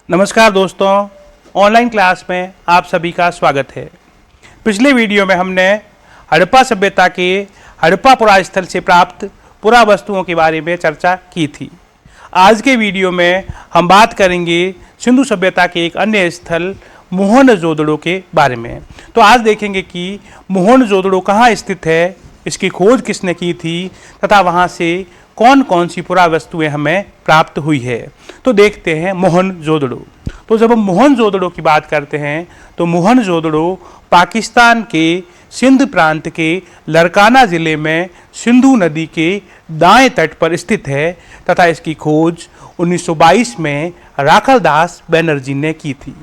नमस्कार दोस्तों, online class में आप सभी का स्वागत है। पिछले वीडियो में हमने हड़प्पा सभ्यता के हड़प्पा पुरास्थल से प्राप्त पुरावस्तुओं के बारे में चर्चा की थी। आज के वीडियो में हम बात करेंगे सिंधु सभ्यता के एक अन्य स्थल मोहनजोदड़ो के बारे में। तो आज देखेंगे कि मोहनजोदड़ो कहाँ स्थित है, इसकी खोज किसने की थी तथा वहाँ से कौन कौन सी पुरावस्तुएं हमें प्राप्त हुई है। तो देखते हैं मोहनजोदड़ो। तो जब हम मोहनजोदड़ो की बात करते हैं तो मोहनजोदड़ो पाकिस्तान के सिंध प्रांत के लरकाना ज़िले में सिंधु नदी के दाएं तट पर स्थित है तथा इसकी खोज 1922 में राखलदास बनर्जी ने की थी।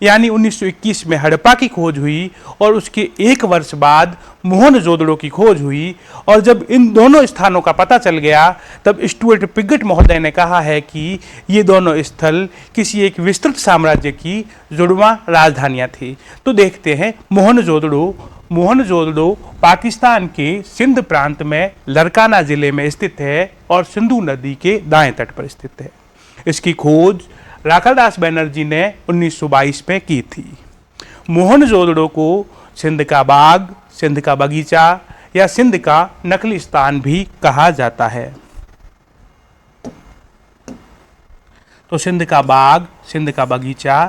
यानी 1921 में हड़प्पा की खोज हुई और उसके एक वर्ष बाद मोहनजोदड़ो की खोज हुई। और जब इन दोनों स्थानों का पता चल गया तब स्टुअर्ट पिगट महोदय ने कहा है कि ये दोनों स्थल किसी एक विस्तृत साम्राज्य की जुड़वां राजधानियां थी। तो देखते हैं मोहनजोदड़ो। मोहनजोदड़ो पाकिस्तान के सिंध प्रांत में लरकाना ज़िले में स्थित है और सिंधु नदी के दाएं तट पर स्थित है। इसकी खोज राखलदास बनर्जी ने 1922 में की थी। मोहनजोदड़ो को सिंध का बाग, सिंध का बगीचा या सिंध का नकली स्थान भी कहा जाता है। तो सिंध का बाग, सिंध का बगीचा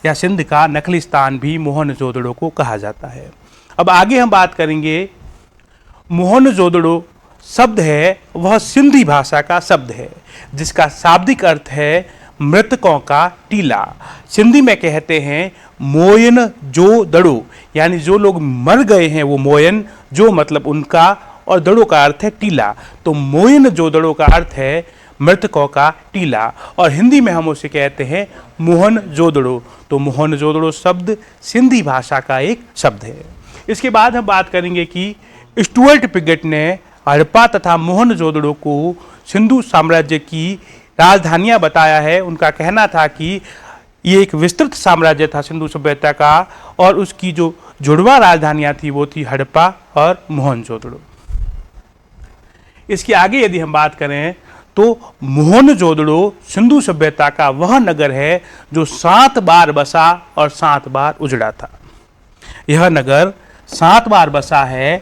या सिंध का नकली स्थान भी मोहनजोदड़ो को कहा जाता है। अब आगे हम बात करेंगे। मोहनजोदड़ो शब्द है वह सिंधी भाषा का शब्द है जिसका शाब्दिक अर्थ है मृतकों का टीला। सिंधी में कहते हैं मोयन जो दड़ो, यानी जो लोग मर गए हैं वो मोयन, जो मतलब उनका, और दड़ो का अर्थ है टीला। तो मोयन जो दड़ो का अर्थ है मृतकों का टीला और हिंदी में हम उसे कहते हैं मोहनजोदड़ो। तो मोहनजोदड़ो शब्द सिंधी भाषा का एक शब्द है। इसके बाद हम बात करेंगे कि स्टुअर्ट पिगट ने हड़प्पा तथा मोहनजोदड़ो को सिंधु साम्राज्य की राजधानियां बताया है। उनका कहना था कि ये एक विस्तृत साम्राज्य था सिंधु सभ्यता का और उसकी जो जुड़वा राजधानियां थी वो थी हड़प्पा और मोहनजोदड़ो। इसके आगे यदि हम बात करें तो मोहनजोदड़ो सिंधु सभ्यता का वह नगर है जो 7 बार बसा और 7 बार उजड़ा था। यह नगर 7 बार बसा है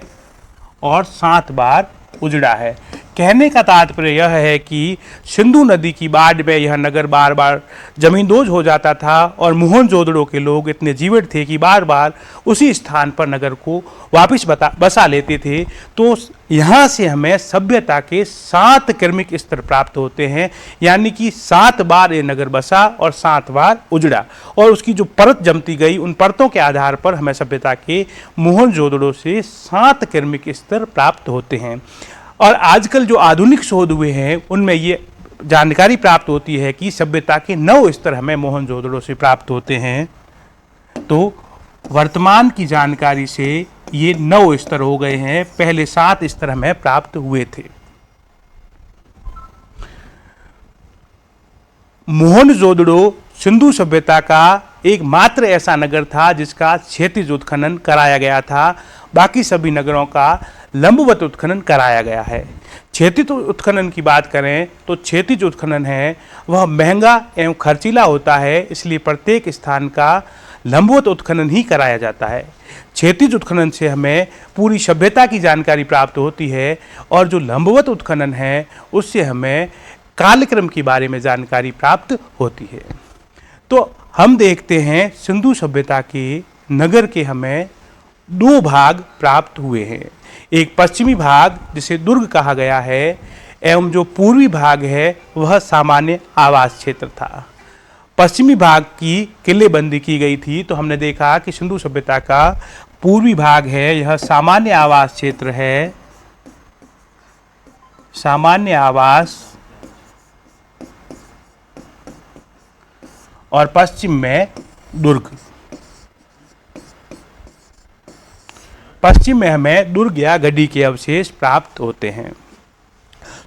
और 7 बार उजड़ा है। कहने का तात्पर्य यह है कि सिंधु नदी की बाढ़ में यह नगर बार बार जमींदोज हो जाता था और मोहनजोदड़ो के लोग इतने जीवट थे कि बार बार उसी स्थान पर नगर को वापस बसा लेते थे। तो यहाँ से हमें सभ्यता के 7 क्रमिक स्तर प्राप्त होते हैं, यानी कि 7 बार ये नगर बसा और 7 बार उजड़ा और उसकी जो परत जमती गई उन परतों के आधार पर हमें सभ्यता के मोहनजोदड़ो से 7 क्रमिक स्तर प्राप्त होते हैं। और आजकल जो आधुनिक शोध हुए हैं उनमें ये जानकारी प्राप्त होती है कि सभ्यता के 9 स्तर हमें मोहनजोदड़ो से प्राप्त होते हैं। तो वर्तमान की जानकारी से ये 9 स्तर हो गए हैं, पहले 7 स्तर हमें प्राप्त हुए थे। मोहनजोदड़ो सिंधु सभ्यता का एकमात्र ऐसा नगर था जिसका क्षैतिज उत्खनन कराया गया था। बाकी सभी नगरों का लंबवत उत्खनन कराया गया है। क्षैतिज उत्खनन की बात करें तो क्षैतिज उत्खनन है वह महंगा एवं खर्चीला होता है, इसलिए प्रत्येक स्थान का लंबवत उत्खनन ही कराया जाता है। क्षैतिज उत्खनन से हमें पूरी सभ्यता की जानकारी प्राप्त होती है और जो लंबवत उत्खनन है उससे हमें कालक्रम के बारे में जानकारी प्राप्त होती है। तो हम देखते हैं सिंधु सभ्यता के नगर के हमें 2 भाग प्राप्त हुए हैं। एक पश्चिमी भाग जिसे दुर्ग कहा गया है एवं जो पूर्वी भाग है वह सामान्य आवास क्षेत्र था। पश्चिमी भाग की किलेबंदी की गई थी तो हमने देखा कि सिंधु सभ्यता का पूर्वी भाग है यह सामान्य आवास क्षेत्र है, सामान्य आवास, और पश्चिम में दुर्ग। पश्चिम में हमें दुर्ग या गढ़ी के अवशेष प्राप्त होते हैं।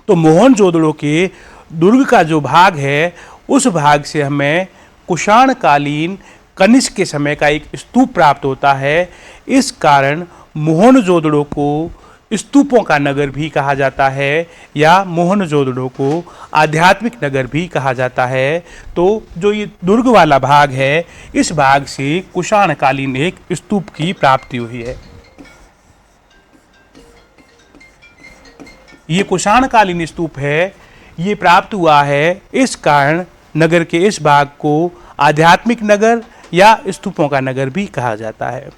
तो मोहनजोदड़ो के दुर्ग का जो भाग है उस भाग से हमें कुषाण कालीन कनिष्क के समय का एक स्तूप प्राप्त होता है। इस कारण मोहनजोदड़ो को स्तूपों का नगर भी कहा जाता है या मोहनजोदड़ो को आध्यात्मिक नगर भी कहा जाता है। तो जो ये दुर्ग वाला भाग है, इस भाग से कुषाणकालीन एक स्तूप की प्राप्ति हुई है। ये कुषाणकालीन स्तूप है, ये प्राप्त हुआ है, इस कारण नगर के इस भाग को आध्यात्मिक नगर या स्तूपों का नगर भी कहा जाता है।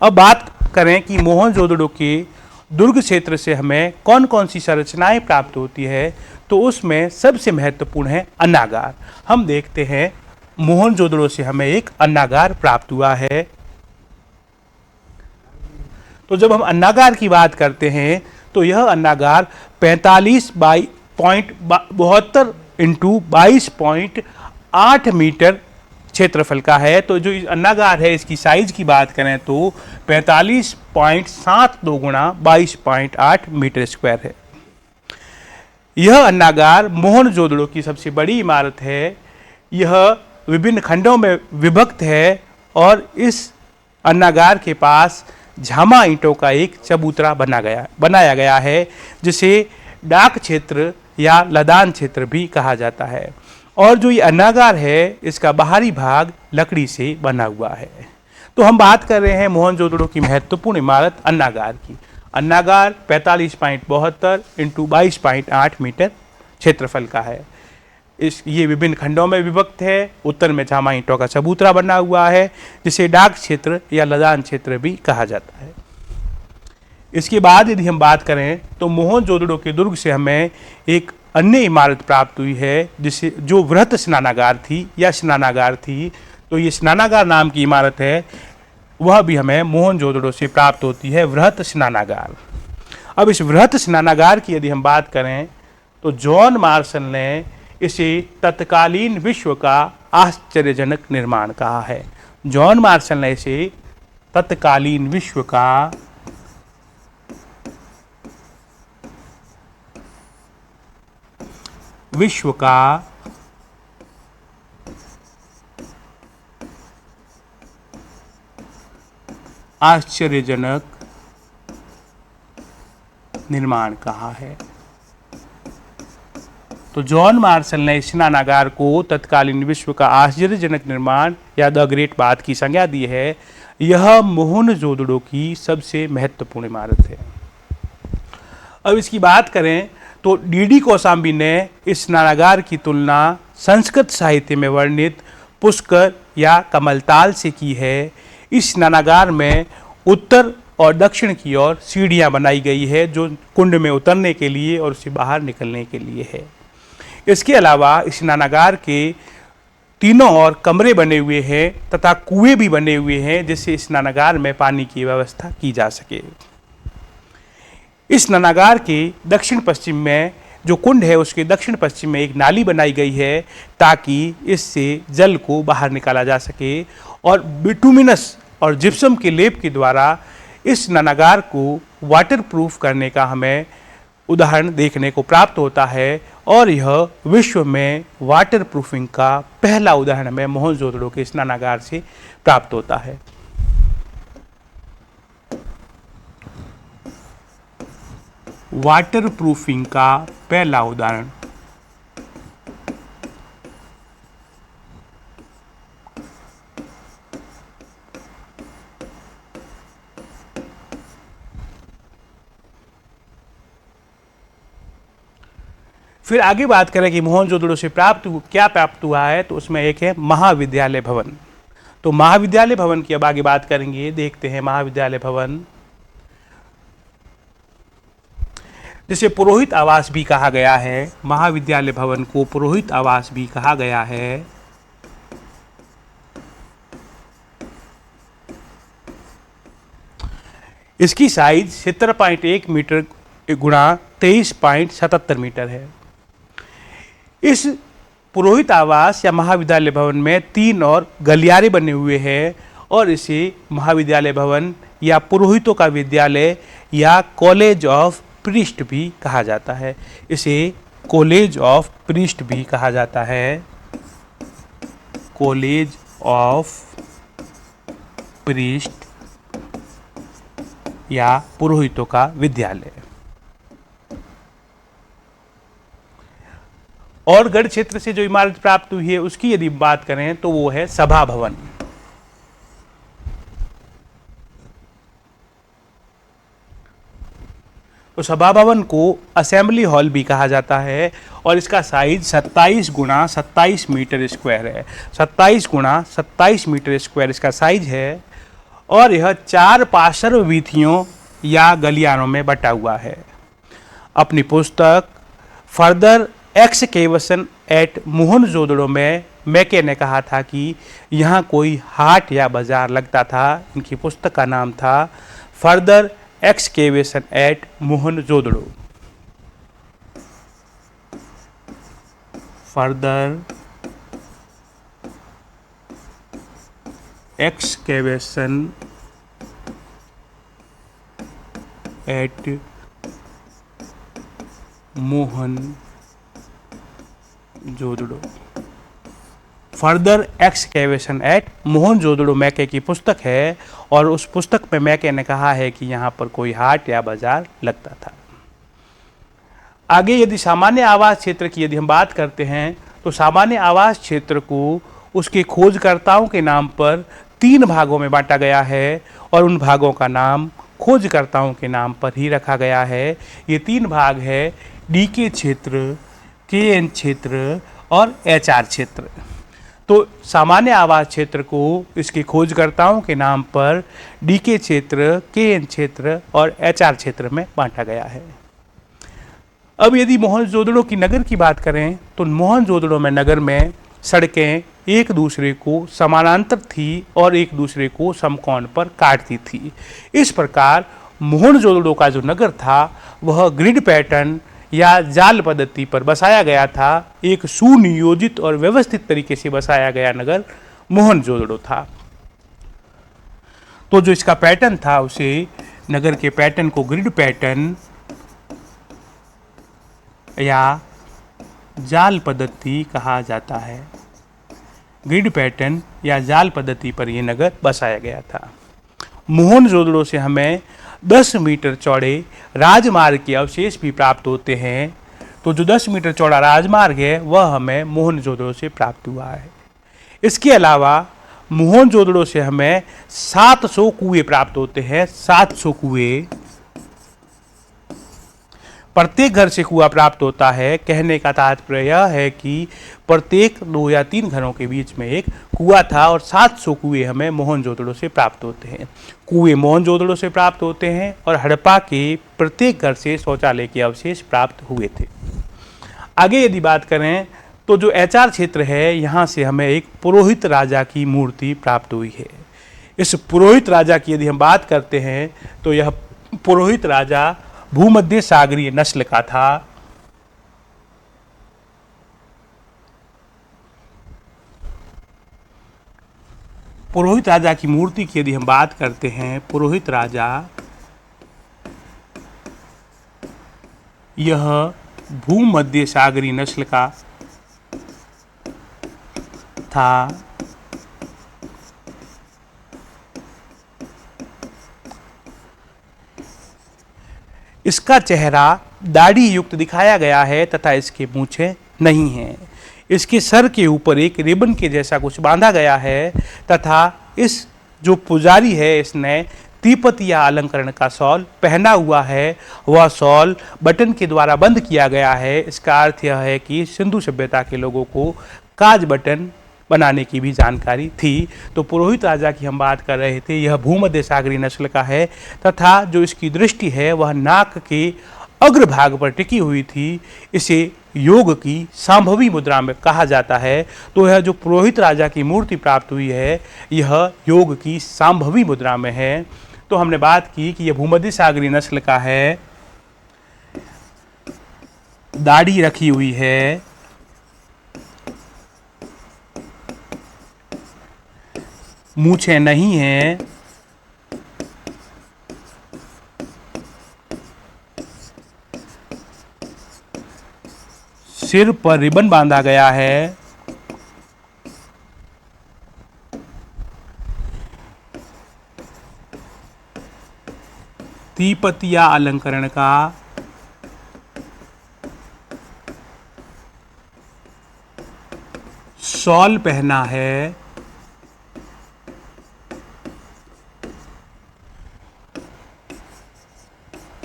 अब बात करें कि मोहनजोदड़ो के दुर्ग क्षेत्र से हमें कौन कौन सी संरचनाएं प्राप्त होती है, तो उसमें सबसे महत्वपूर्ण है अन्नागार। हम देखते हैं मोहनजोदड़ो से हमें एक अन्नागार प्राप्त हुआ है। तो जब हम अन्नागार की बात करते हैं तो यह अन्नागार 45.72 इंटू 22.8 मीटर क्षेत्रफल का है। तो जो अन्नागार है, इसकी साइज की बात करें तो 45.72 गुणा 22.8 मीटर स्क्वायर है। यह अन्नागार मोहनजोदड़ो की सबसे बड़ी इमारत है। यह विभिन्न खंडों में विभक्त है और इस अन्नागार के पास झामा ईंटों का एक चबूतरा बनाया गया है, जिसे डाक क्षेत्र या लदान क्षेत्र भी कहा जाता है। और जो ये अन्नागार है, इसका बाहरी भाग लकड़ी से बना हुआ है। तो हम बात कर रहे हैं मोहनजोदड़ो की महत्वपूर्ण इमारत अन्नागार की। अन्नागार 45.72 इंटू 22.8 मीटर क्षेत्रफल का है। ये विभिन्न खंडों में विभक्त है। उत्तर में झामा ईंटों का चबूतरा बना हुआ है, जिसे डाक क्षेत्र या लदान क्षेत्र भी कहा जाता है। इसके बाद यदि हम बात करें तो मोहनजोदड़ो के दुर्ग से हमें एक अन्य इमारत प्राप्त हुई है, जिसे जो वृहत स्नानागार थी या स्नानागार थी। तो ये स्नानागार नाम की इमारत है, वह भी हमें मोहनजोदड़ो से प्राप्त होती है, वृहत स्नानागार। अब इस वृहत स्नानागार की यदि हम बात करें तो जॉन मार्शल ने इसे तत्कालीन विश्व का आश्चर्यजनक निर्माण कहा है। जॉन मार्शल ने इसे तत्कालीन विश्व का आश्चर्यजनक निर्माण कहा है। तो जॉन मार्शल ने स्नानागार को तत्कालीन विश्व का आश्चर्यजनक निर्माण या द ग्रेट बाथ की संज्ञा दी है। यह मोहनजोदड़ो की सबसे महत्वपूर्ण इमारत है। अब इसकी बात करें तो डी कौशाम्बी ने इस स्नानागार की तुलना संस्कृत साहित्य में वर्णित पुष्कर या कमलताल से की है। इस स्नानागार में उत्तर और दक्षिण की ओर सीढ़ियां बनाई गई है, जो कुंड में उतरने के लिए और उससे बाहर निकलने के लिए है। इसके अलावा इस स्नानागार के तीनों ओर कमरे बने हुए हैं तथा कुएं भी बने हुए हैं, जिससे स्नानागार में पानी की व्यवस्था की जा सके। इस स्नानागार के दक्षिण पश्चिम में जो कुंड है, उसके दक्षिण पश्चिम में एक नाली बनाई गई है, ताकि इससे जल को बाहर निकाला जा सके। और बिटुमिनस और जिप्सम के लेप के द्वारा इस स्नानागार को वाटरप्रूफ करने का हमें उदाहरण देखने को प्राप्त होता है। और यह विश्व में वाटरप्रूफिंग का पहला उदाहरण हमें मोहनजोदड़ो के स्नानागार से प्राप्त होता है। वाटरप्रूफिंग का पहला उदाहरण फिर आगे बात करें कि मोहनजोदड़ो से क्या प्राप्त हुआ है, तो उसमें एक है महाविद्यालय भवन। तो महाविद्यालय भवन की अब आगे बात करेंगे। देखते हैं महाविद्यालय भवन, जिसे पुरोहित आवास भी कहा गया है। महाविद्यालय भवन को पुरोहित आवास भी कहा गया है। इसकी साइज 70.1 मीटर गुणा 23.77 मीटर है। इस पुरोहित आवास या महाविद्यालय भवन में 3 और गलियारे बने हुए हैं, और इसे महाविद्यालय भवन या पुरोहितों का विद्यालय या कॉलेज ऑफ प्रीस्ट भी कहा जाता है। इसे कॉलेज ऑफ प्रीस्ट भी कहा जाता है। कॉलेज ऑफ प्रीस्ट या पुरोहितों का विद्यालय। और गढ़ क्षेत्र से जो इमारत प्राप्त हुई है उसकी यदि बात करें तो वो है सभा भवन। तो सभा भवन को असेंबली हॉल भी कहा जाता है और इसका साइज 27 गुणा 27 मीटर स्क्वायर है। 27 गुणा 27 मीटर स्क्वायर इसका साइज है और यह 4 पार्श्व वीथियों या गलियारों में बटा हुआ है। अपनी पुस्तक फर्दर एक्सकेवेशन एट मोहनजोदड़ो में मैके ने कहा था कि यहाँ कोई हाट या बाजार लगता था। इनकी पुस्तक का नाम था further excavation at Mohenjodaro. Further excavation at Mohenjodaro. Further excavation at Mohenjodaro Mackay की पुस्तक है और उस पुस्तक में मैके ने कहा है कि यहाँ पर कोई हाट या बाजार लगता था। आगे यदि सामान्य आवास क्षेत्र की यदि हम बात करते हैं तो सामान्य आवास क्षेत्र को उसके खोजकर्ताओं के नाम पर 3 भागों में बांटा गया है और उन भागों का नाम खोजकर्ताओं के नाम पर ही रखा गया है। ये 3 भाग है डीके क्षेत्र, केएन क्षेत्र और एचआर क्षेत्र। तो सामान्य आवास क्षेत्र को इसके खोजकर्ताओं के नाम पर डीके क्षेत्र, केएन क्षेत्र और एचआर क्षेत्र में बांटा गया है। अब यदि मोहनजोदड़ो की नगर की बात करें तो मोहनजोदड़ो में नगर में सड़कें एक दूसरे को समानांतर थी और एक दूसरे को समकोण पर काटती थी। इस प्रकार मोहनजोदड़ो का जो नगर था वह ग्रिड पैटर्न या जाल पद्धति पर बसाया गया था। एक सुनियोजित और व्यवस्थित तरीके से बसाया गया नगर मोहनजोदड़ो था। तो जो इसका पैटर्न था उसे नगर के पैटर्न को ग्रिड पैटर्न या जाल पद्धति कहा जाता है। ग्रिड पैटर्न या जाल पद्धति पर यह नगर बसाया गया था। मोहनजोदड़ो से हमें 10 मीटर चौड़े राजमार्ग के अवशेष भी प्राप्त होते हैं। तो जो 10 मीटर चौड़ा राजमार्ग है वह हमें मोहनजोदड़ो से प्राप्त हुआ है। इसके अलावा मोहनजोदड़ो से हमें 700 कुएं प्राप्त होते हैं। 700 कुएं, प्रत्येक घर से कुआं प्राप्त होता है। कहने का तात्पर्य यह है कि प्रत्येक 2 या 3 घरों के बीच में एक कुआं था और 700 कुएं हमें मोहनजोदड़ो से प्राप्त होते हैं। कुएं मोहनजोदड़ो से प्राप्त होते हैं और हड़प्पा के प्रत्येक घर से शौचालय के अवशेष प्राप्त हुए थे। आगे यदि बात करें तो जो एचआर क्षेत्र है यहाँ से हमें एक पुरोहित राजा की मूर्ति प्राप्त हुई है। इस पुरोहित राजा की यदि हम बात करते हैं तो यह पुरोहित राजा भूमध्य सागरीय नस्ल का था। पुरोहित राजा की मूर्ति की यदि हम बात करते हैं, पुरोहित राजा यह भूमध्य सागरीय नस्ल का था। इसका चेहरा दाढ़ी युक्त दिखाया गया है तथा इसके मूंछें नहीं हैं। इसके सर के ऊपर एक रिबन के जैसा कुछ बांधा गया है तथा इस जो पुजारी है इसने तिब्बत या अलंकरण का शॉल पहना हुआ है। वह शॉल बटन के द्वारा बंद किया गया है। इसका अर्थ यह है कि सिंधु सभ्यता के लोगों को काज बटन बनाने की भी जानकारी थी। तो पुरोहित राजा की हम बात कर रहे थे, यह भूमध्य सागरीय नस्ल का है तथा जो इसकी दृष्टि है वह नाक के अग्रभाग पर टिकी हुई थी। इसे योग की सांभवी मुद्रा में कहा जाता है। तो यह जो पुरोहित राजा की मूर्ति प्राप्त हुई है यह योग की सांभवी मुद्रा में है। तो हमने बात की कि यह भूमध्य सागरीय नस्ल का है, दाढ़ी रखी हुई है, मूछें नहीं हैं, सिर पर रिबन बांधा गया है, तीपतिया अलंकरण का शॉल पहना है,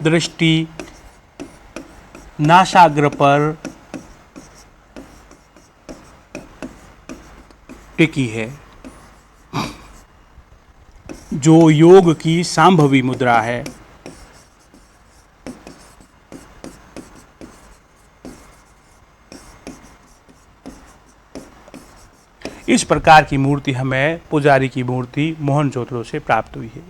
दृष्टि नासाग्र पर टिकी है, जो योग की सांभवी मुद्रा है। इस प्रकार की मूर्ति हमें पुजारी की मूर्ति मोहनजोदड़ो से प्राप्त हुई है।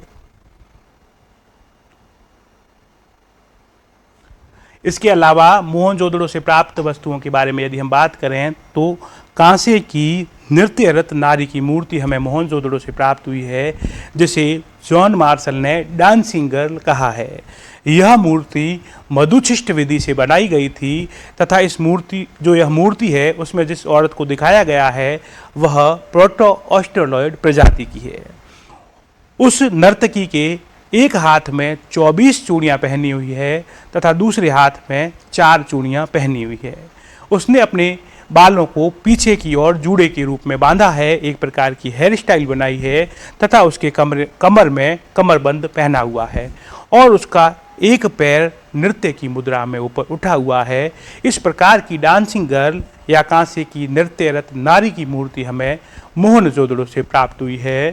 इसके अलावा मोहनजोदड़ो से प्राप्त वस्तुओं के बारे में यदि हम बात करें तो कांसे की नृत्यरत नारी की मूर्ति हमें मोहनजोदड़ो से प्राप्त हुई है, जिसे जॉन मार्शल ने डांसिंग गर्ल कहा है। यह मूर्ति मधुशिष्ट विधि से बनाई गई थी तथा यह मूर्ति है उसमें जिस औरत को दिखाया गया है वह प्रोटो ऑस्ट्रेलॉयड प्रजाति की है। उस नर्तकी के एक हाथ में 24 चूड़ियां पहनी हुई है तथा दूसरे हाथ में 4 चूड़ियां पहनी हुई है। उसने अपने बालों को पीछे की ओर जूड़े के रूप में बांधा है, एक प्रकार की हेयर स्टाइल बनाई है तथा उसके कमर में कमरबंद पहना हुआ है और उसका एक पैर नृत्य की मुद्रा में ऊपर उठा हुआ है। इस प्रकार की डांसिंग गर्ल या कांसे की नृत्यरत नारी की मूर्ति हमें मोहनजोदड़ो से प्राप्त हुई है।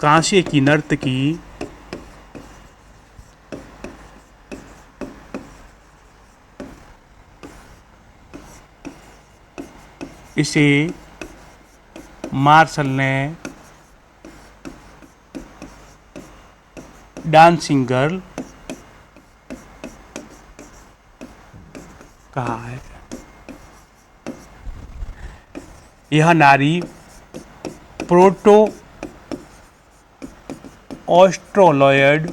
कांसे की नर्तकी इसे मार्शल ने डांसिंग गर्ल कहा है। यह नारी प्रोटो ऑस्ट्रेलॉयड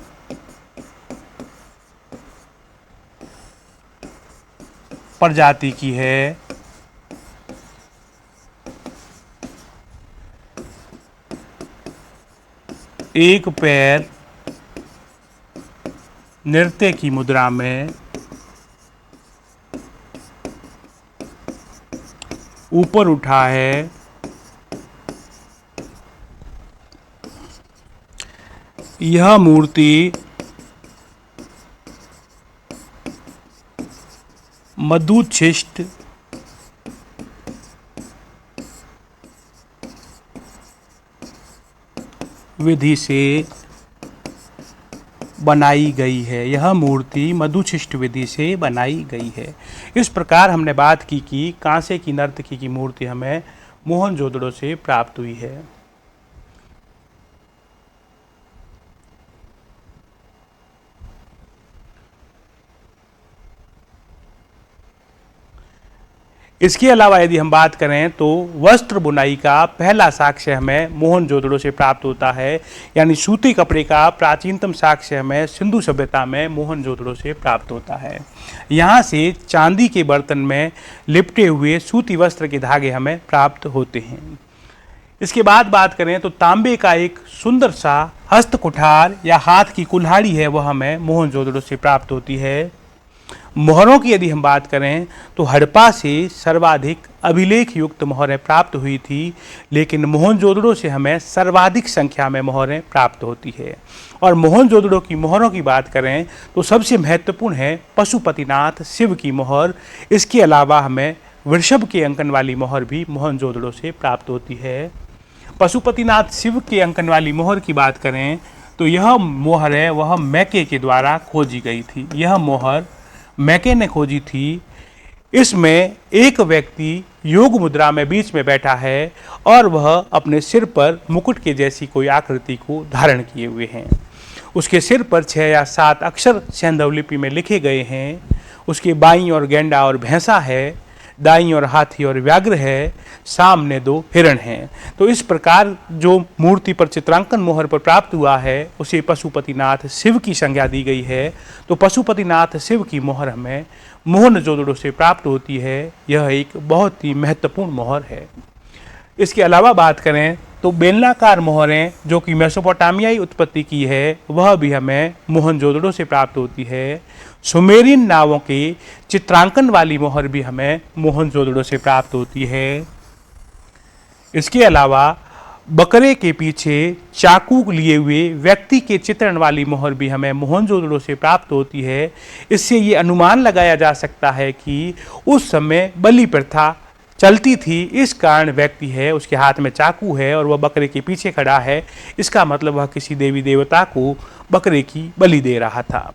प्रजाति की है। एक पैर नृत्य की मुद्रा में ऊपर उठा है। यह मूर्ति मधुशिष्ट विधि से बनाई गई है। यह मूर्ति मधुशिष्ट विधि से बनाई गई है। इस प्रकार हमने बात की कि कांसे की नर्तकी की मूर्ति हमें मोहनजोदड़ो से प्राप्त हुई है। इसके अलावा यदि हम बात करें तो वस्त्र बुनाई का पहला साक्ष्य हमें मोहनजोदड़ो से प्राप्त होता है, यानी सूती कपड़े का प्राचीनतम साक्ष्य हमें सिंधु सभ्यता में मोहनजोदड़ो से प्राप्त होता है। यहाँ से चांदी के बर्तन में लिपटे हुए सूती वस्त्र के धागे हमें प्राप्त होते हैं। इसके बाद बात करें तो तांबे का एक सुंदर सा हस्त कुठार या हाथ की कुल्हाड़ी है, वह हमें मोहनजोदड़ो से प्राप्त होती है। मोहरों की यदि हम बात करें तो हड़प्पा से सर्वाधिक अभिलेख युक्त मोहरें प्राप्त हुई थी, लेकिन मोहनजोदड़ो से हमें सर्वाधिक संख्या में मोहरें प्राप्त होती है। और मोहनजोदड़ो की मोहरों की बात करें तो सबसे महत्वपूर्ण है पशुपतिनाथ शिव की मोहर। इसके अलावा हमें वृषभ के अंकन वाली मोहर भी मोहनजोदड़ो से प्राप्त होती है। पशुपतिनाथ शिव के अंकन वाली मोहर की बात करें तो यह मोहर है वह मैके के द्वारा खोजी गई थी। यह मोहर मैके ने खोजी थी। इसमें एक व्यक्ति योग मुद्रा में बीच में बैठा है और वह अपने सिर पर मुकुट के जैसी कोई आकृति को धारण किए हुए हैं। उसके सिर पर 6 या 7 अक्षर सैंधव लिपि में लिखे गए हैं। उसके बाईं ओर गेंडा और भैंसा है, दाईं ओर हाथी और व्याघ्र है, सामने 2 हिरण हैं। तो इस प्रकार जो मूर्ति पर चित्रांकन मोहर पर प्राप्त हुआ है उसे पशुपतिनाथ शिव की संज्ञा दी गई है। तो पशुपतिनाथ शिव की मोहर हमें मोहनजोदड़ो से प्राप्त होती है। यह एक बहुत ही महत्वपूर्ण मोहर है। इसके अलावा बात करें तो बेलनाकार मोहरें जो कि मेसोपोटामियाई उत्पत्ति की है, वह भी हमें मोहनजोदड़ो से प्राप्त होती है। सुमेरियन नावों के चित्रांकन वाली मोहर भी हमें मोहनजोदड़ो से प्राप्त होती है। इसके अलावा बकरे के पीछे चाकू लिए हुए व्यक्ति के चित्रण वाली मोहर भी हमें मोहनजोदड़ो से प्राप्त होती है। इससे ये अनुमान लगाया जा सकता है कि उस समय बलि प्रथा चलती थी, इस कारण व्यक्ति है उसके हाथ में चाकू है और वह बकरे के पीछे खड़ा है, इसका मतलब वह किसी देवी देवता को बकरे की बलि दे रहा था।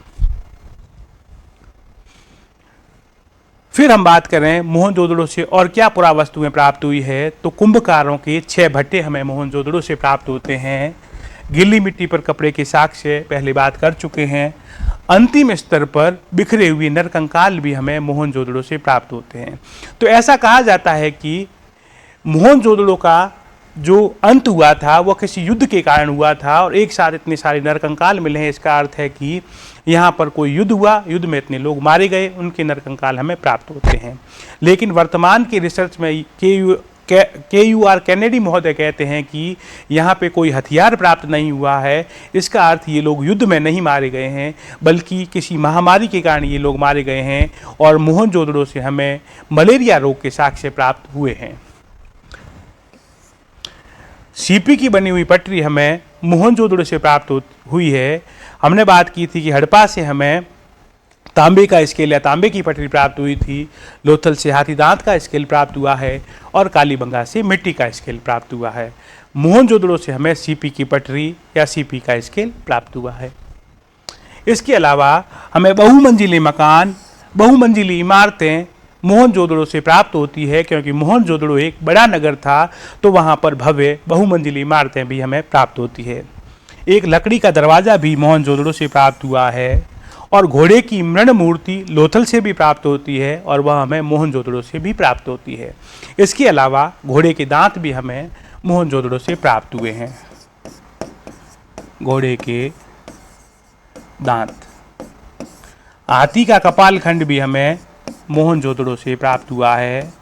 फिर हम बात करें मोहनजोदड़ो से और क्या पुरावस्तुएं प्राप्त हुई है, तो कुंभकारों के 6 भट्टे हमें मोहनजोदड़ो से प्राप्त होते हैं। गीली मिट्टी पर कपड़े के साक्ष्य पहले बात कर चुके हैं। अंतिम स्तर पर बिखरे हुए नरकंकाल भी हमें मोहनजोदड़ो से प्राप्त होते हैं। तो ऐसा कहा जाता है कि मोहनजोदड़ो का जो अंत हुआ था वह किसी युद्ध के कारण हुआ था और एक साथ इतने सारे नरकंकाल मिले हैं। इसका अर्थ है कि यहाँ पर कोई युद्ध हुआ, युद्ध में इतने लोग मारे गए, उनके नरकंकाल हमें प्राप्त होते हैं। लेकिन वर्तमान की रिसर्च में KUR कैनेडी महोदय कहते हैं कि यहाँ पे कोई हथियार प्राप्त नहीं हुआ है। इसका अर्थ ये लोग युद्ध में नहीं मारे गए हैं, बल्कि किसी महामारी के कारण ये लोग मारे गए हैं और मोहनजोदड़ो से हमें मलेरिया रोग के साक्ष्य प्राप्त हुए हैं। सीपी की बनी हुई पटरी हमें मोहनजोदड़ो से प्राप्त हुई है। हमने बात की थी कि हड़प्पा से हमें तांबे का स्केल या तांबे की पटरी प्राप्त हुई थी, लोथल से हाथी दांत का स्केल प्राप्त हुआ है और कालीबंगा से मिट्टी का स्केल प्राप्त हुआ है। मोहनजोदड़ो से हमें सीपी की पटरी या सीपी का स्केल प्राप्त हुआ है। इसके अलावा हमें बहुमंजिली मकान, बहुमंजिली इमारतें मोहनजोदड़ो से प्राप्त होती है, क्योंकि मोहनजोदड़ो एक बड़ा नगर था, तो वहाँ पर भव्य बहुमंजिली इमारतें भी हमें प्राप्त होती है। एक लकड़ी का दरवाज़ा भी मोहनजोदड़ो से प्राप्त हुआ है और घोड़े की मृण मूर्ति लोथल से भी प्राप्त होती है और वह हमें मोहनजोदड़ो से भी प्राप्त होती है। इसके अलावा घोड़े के दांत भी हमें मोहनजोदड़ो से प्राप्त हुए हैं। घोड़े के दांत, हाथी का कपाल खंड भी हमें मोहनजोदड़ो से प्राप्त हुआ है।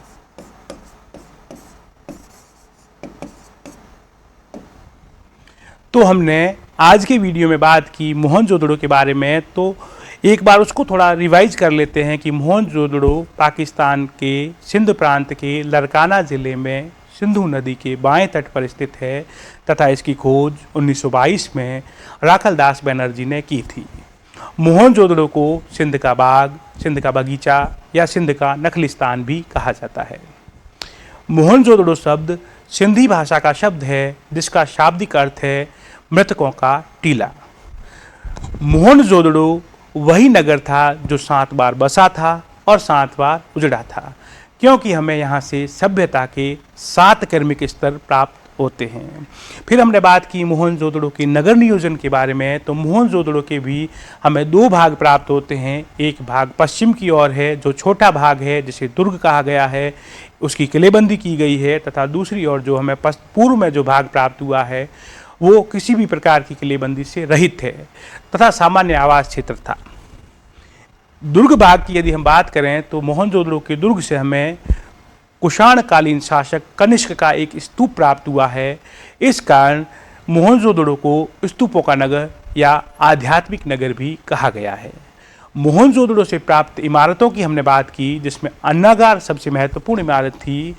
तो हमने आज के वीडियो में बात की मोहनजोदड़ो के बारे में, तो एक बार उसको थोड़ा रिवाइज कर लेते हैं कि मोहनजोदड़ो पाकिस्तान के सिंध प्रांत के लरकाना ज़िले में सिंधु नदी के बाएं तट पर स्थित है तथा इसकी खोज 1922 में राखलदास बनर्जी ने की थी। मोहनजोदड़ो को सिंध का बाग, सिंध का बगीचा या सिंध का नखलिस्तान भी कहा जाता है। मोहनजोदड़ो शब्द सिंधी भाषा का शब्द है जिसका शाब्दिक अर्थ है मृतकों का टीला। मोहनजोदड़ो वही नगर था जो 7 बार बसा था और 7 बार उजड़ा था, क्योंकि हमें यहाँ से सभ्यता के 7 क्रमिक स्तर प्राप्त होते हैं। फिर हमने बात की मोहनजोदड़ो के नगर नियोजन के बारे में, तो मोहनजोदड़ो के भी हमें 2 भाग प्राप्त होते हैं। एक भाग पश्चिम की ओर है जो छोटा भाग है जिसे दुर्ग कहा गया है, उसकी किलेबंदी की गई है, तथा दूसरी ओर जो हमें पूर्व में जो भाग प्राप्त हुआ है वो किसी भी प्रकार की किलेबंदी से रहित है तथा सामान्य आवास क्षेत्र था। दुर्ग भाग की यदि हम बात करें तो मोहनजोदड़ो के दुर्ग से हमें कुषाणकालीन शासक कनिष्क का एक स्तूप प्राप्त हुआ है। इस कारण मोहनजोदड़ो को स्तूपों का नगर या आध्यात्मिक नगर भी कहा गया है। मोहनजोदड़ो से प्राप्त इमारतों की हमने बात की, जिसमें अन्नागार सबसे महत्वपूर्ण इमारत थी।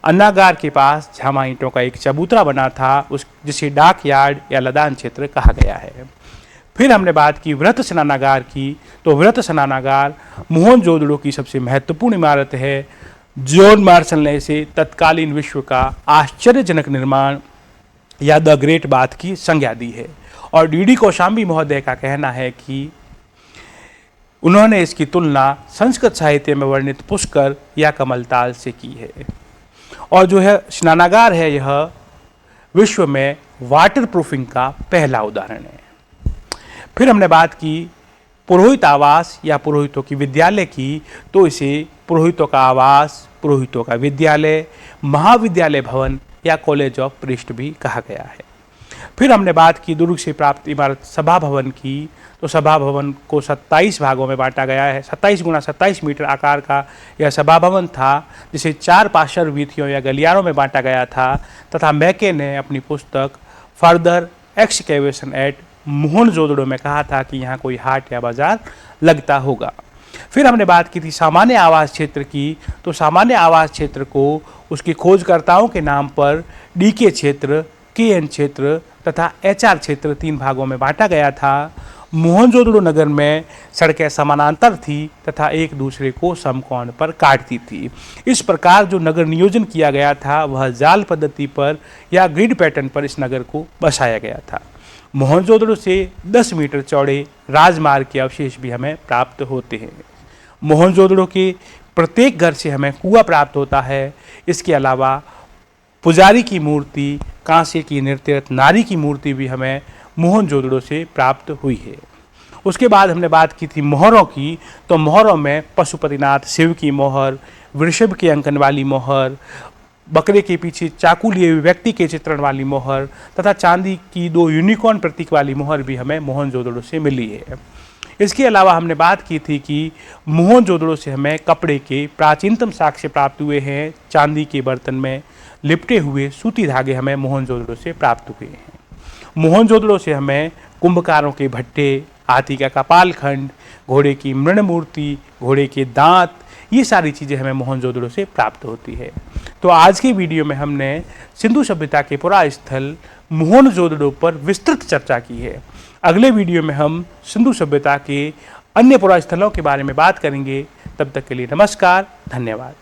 अन्नागार के पास झामा ईंटों का एक चबूतरा बना था, जिसे डाक यार्ड या लदान क्षेत्र कहा गया है। फिर हमने बात की वृत्त स्नानागार की, तो वृत्त स्नानागार मोहनजोदड़ो की सबसे महत्वपूर्ण इमारत है। जॉन मार्शल ने इसे तत्कालीन विश्व का आश्चर्यजनक निर्माण या द ग्रेट बाथ की संज्ञा दी है और डी कौशाम्बी महोदय का कहना है कि उन्होंने इसकी तुलना संस्कृत साहित्य में वर्णित पुष्कर या कमलताल से की है। और जो है स्नानागार है, यह विश्व में वाटर प्रूफिंग का पहला उदाहरण है। फिर हमने बात की पुरोहित आवास या पुरोहितों की विद्यालय की, तो इसे पुरोहितों का आवास, पुरोहितों का विद्यालय, महाविद्यालय भवन या कॉलेज ऑफ प्रीस्ट भी कहा गया है। फिर हमने बात की दुर्ग से प्राप्त इमारत सभा भवन की। तो सभा भवन को 27 भागों में बांटा गया है। 27 गुना 27 मीटर आकार का यह सभा भवन था, जिसे 4 पार्श्व वीथियों या गलियारों में बांटा गया था तथा मैके ने अपनी पुस्तक फर्दर एक्सकेवेशन एट मोहनजोदड़ो में कहा था कि यहाँ कोई हाट या बाजार लगता होगा। फिर हमने बात की थी सामान्य आवास क्षेत्र की। तो सामान्य आवास क्षेत्र को उसके खोजकर्ताओं के नाम पर डीके क्षेत्र, केएन क्षेत्र तथा एचआर क्षेत्र 3 भागों में बांटा गया था। मोहनजोदड़ो नगर में सड़कें समानांतर थी तथा एक दूसरे को समकोण पर काटती थी। इस प्रकार जो नगर नियोजन किया गया था वह जाल पद्धति पर या ग्रिड पैटर्न पर इस नगर को बसाया गया था। मोहनजोदड़ो से 10 मीटर चौड़े राजमार्ग के अवशेष भी हमें प्राप्त होते हैं। मोहनजोदड़ो के प्रत्येक घर से हमें कुआं प्राप्त होता है। इसके अलावा पुजारी की मूर्ति, कांसे की नृत्यरत नारी की मूर्ति भी हमें मोहनजोदड़ो से प्राप्त हुई है। उसके बाद हमने बात की थी मोहरों की। तो मोहरों में पशुपतिनाथ शिव की मोहर, वृषभ के अंकन वाली मोहर, बकरे के पीछे चाकू लिए हुए व्यक्ति के चित्रण वाली मोहर तथा चांदी की 2 यूनिकॉर्न प्रतीक वाली मोहर भी हमें मोहनजोदड़ो से मिली है। इसके अलावा हमने बात की थी कि मोहनजोदड़ो से हमें कपड़े के प्राचीनतम साक्ष्य प्राप्त हुए हैं। चांदी के बर्तन में लिपटे हुए सूती धागे हमें मोहनजोदड़ो से प्राप्त हुए हैं। मोहनजोदड़ो से हमें कुंभकारों के भट्टे, हाथी का कपालखंड, घोड़े की मृण मूर्ति, घोड़े के दांत, ये सारी चीज़ें हमें मोहनजोदड़ो से प्राप्त होती है। तो आज की वीडियो में हमने सिंधु सभ्यता के पुरास्थल मोहनजोदड़ो पर विस्तृत चर्चा की है। अगले वीडियो में हम सिंधु सभ्यता के अन्य पुरास्थलों के बारे में बात करेंगे। तब तक के लिए नमस्कार, धन्यवाद।